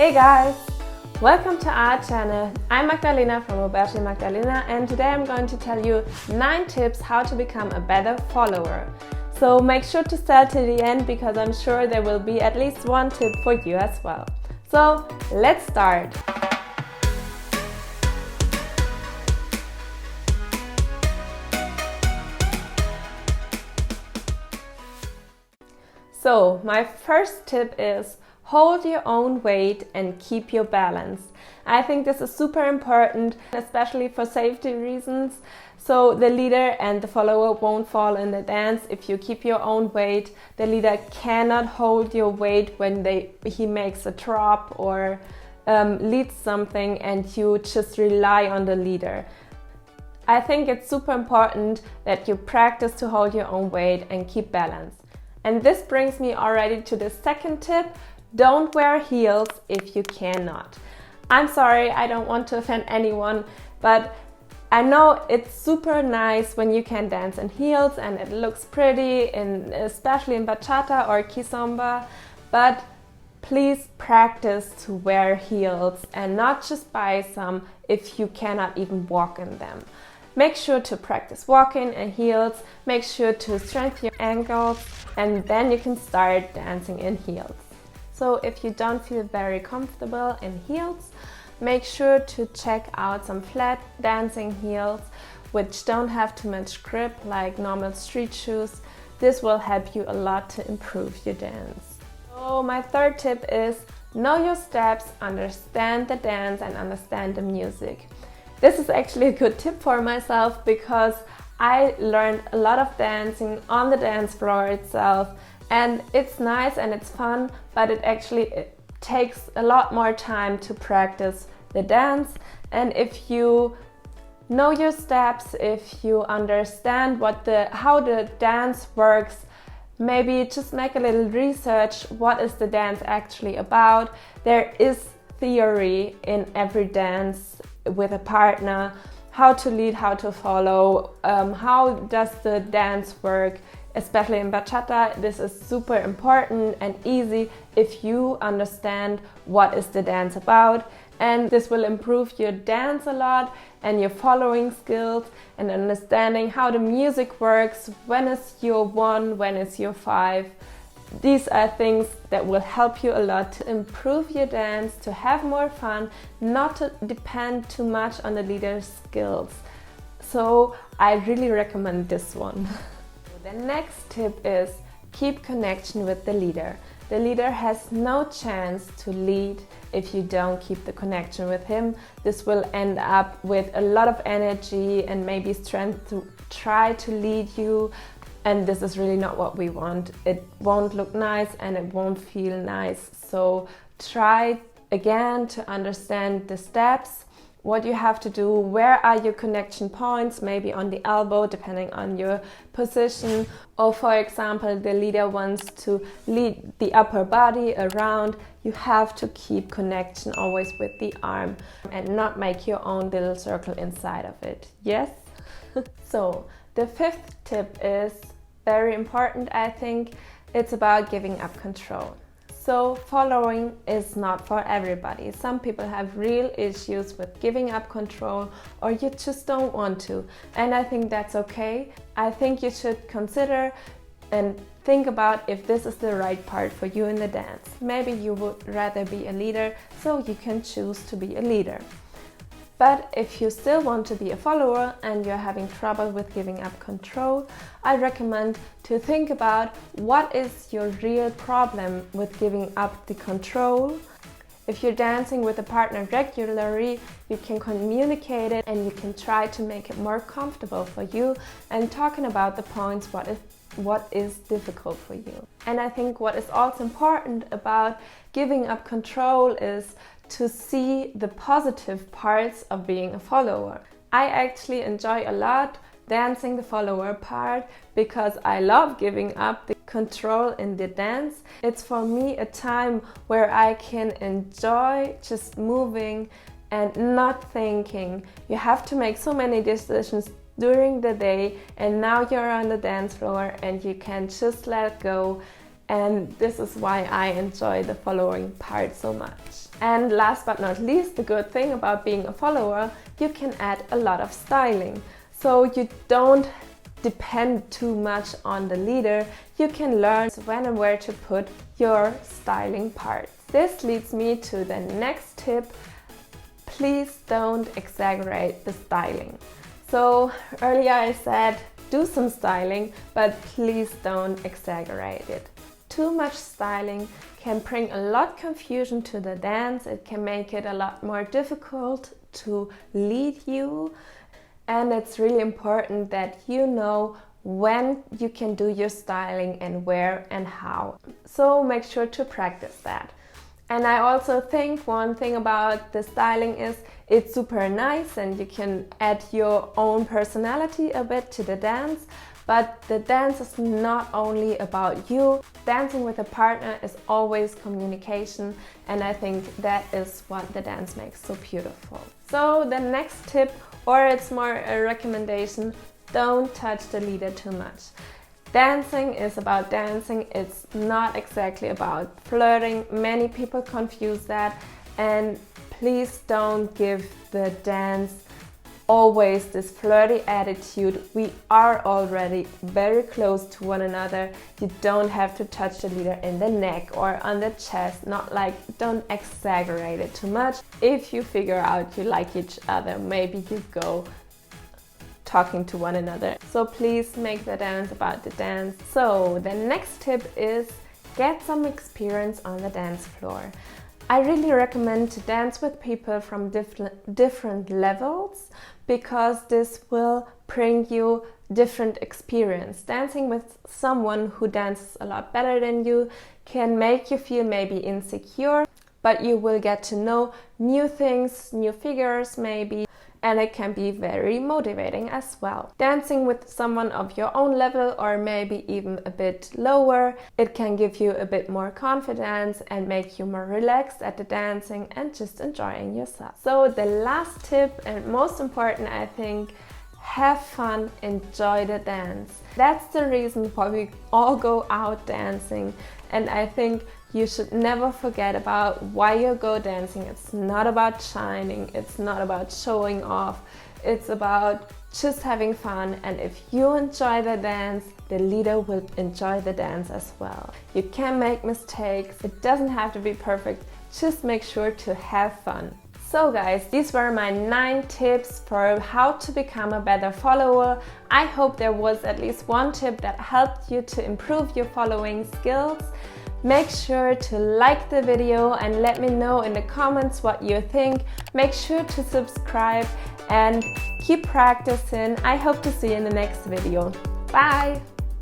Hey guys! Welcome to our channel. I'm Magdalena from Roberto Magdalena, and today I'm going to tell you 9 tips how to become a better follower. So make sure to stay till the end because I'm sure there will be at least one tip for you as well. So let's start! So my first tip is hold your own weight and keep your balance. I think this is super important, especially for safety reasons. So the leader and the follower won't fall in the dance if you keep your own weight. The leader cannot hold your weight when he makes a drop or leads something and you just rely on the leader. I think it's super important that you practice to hold your own weight and keep balance. And this brings me already to the second tip. Don't wear heels if you cannot. I'm sorry, I don't want to offend anyone, but I know it's super nice when you can dance in heels and it looks pretty, especially in Bachata or Kizomba, but please practice to wear heels and not just buy some if you cannot even walk in them. Make sure to practice walking in heels, make sure to strengthen your ankles, and then you can start dancing in heels. So if you don't feel very comfortable in heels, make sure to check out some flat dancing heels which don't have too much grip like normal street shoes. This will help you a lot to improve your dance. So my third tip is know your steps, understand the dance and understand the music. This is actually a good tip for myself because I learned a lot of dancing on the dance floor itself. And it's nice and it's fun, but it takes a lot more time to practice the dance. And if you know your steps, if you understand how the dance works, maybe just make a little research. What is the dance actually about? There is theory in every dance with a partner, how to lead, how to follow, how does the dance work. Especially in Bachata, this is super important and easy if you understand what is the dance about, and this will improve your dance a lot and your following skills and understanding how the music works, when is your 1, when is your 5. These are things that will help you a lot to improve your dance, to have more fun, not to depend too much on the leader's skills. So I really recommend this one. The next tip is keep connection with the leader. The leader has no chance to lead if you don't keep the connection with him. This will end up with a lot of energy and maybe strength to try to lead you, and this is really not what we want. It won't look nice and it won't feel nice. So try again to understand the steps, what you have to do, where are your connection points, maybe on the elbow depending on your position, or for example the leader wants to lead the upper body around, you have to keep connection always with the arm and not make your own little circle inside of it. Yes? So the 5th tip is very important, I think. It's about giving up control. So following is not for everybody. Some people have real issues with giving up control, or you just don't want to. And I think that's okay. I think you should consider and think about if this is the right part for you in the dance. Maybe you would rather be a leader, so you can choose to be a leader. But if you still want to be a follower and you're having trouble with giving up control, I recommend to think about what is your real problem with giving up the control. If you're dancing with a partner regularly, you can communicate it and you can try to make it more comfortable for you and talking about the points, what is difficult for you. And I think what is also important about giving up control is to see the positive parts of being a follower. I actually enjoy a lot dancing the follower part because I love giving up the control in the dance. It's for me a time where I can enjoy just moving and not thinking. You have to make so many decisions during the day, and now you're on the dance floor and you can just let go And this is why I enjoy the following part so much. And last but not least, the good thing about being a follower, you can add a lot of styling. So you don't depend too much on the leader. You can learn when and where to put your styling parts. This leads me to the next tip. Please don't exaggerate the styling. So earlier I said do some styling, but please don't exaggerate it. Too much styling can bring a lot of confusion to the dance. It can make it a lot more difficult to lead you. And it's really important that you know when you can do your styling and where and how. So make sure to practice that. And I also think one thing about the styling is it's super nice and you can add your own personality a bit to the dance. But the dance is not only about you. Dancing with a partner is always communication, and I think that is what the dance makes so beautiful. So the next tip, or it's more a recommendation, don't touch the leader too much. Dancing is about dancing, it's not exactly about flirting. Many people confuse that, and please don't give the dance always this flirty attitude. We are already very close to one another. You don't have to touch the leader in the neck or on the chest, don't exaggerate it too much. If you figure out you like each other, maybe you go talking to one another. So please make the dance about the dance. So the next tip is get some experience on the dance floor. I really recommend to dance with people from different levels, because this will bring you different experience. Dancing with someone who dances a lot better than you can make you feel maybe insecure, but you will get to know new things, new figures maybe, and it can be very motivating as well. Dancing with someone of your own level or maybe even a bit lower, it can give you a bit more confidence and make you more relaxed at the dancing and just enjoying yourself. So the last tip and most important, I think, have fun, enjoy the dance. That's the reason why we all go out dancing, and I think you should never forget about why you go dancing. It's not about shining, it's not about showing off, it's about just having fun. And if you enjoy the dance, the leader will enjoy the dance as well. You can make mistakes, it doesn't have to be perfect, just make sure to have fun. So guys, these were my 9 tips for how to become a better follower. I hope there was at least one tip that helped you to improve your following skills. Make sure to like the video and let me know in the comments what you think. Make sure to subscribe and keep practicing. I hope to see you in the next video. Bye!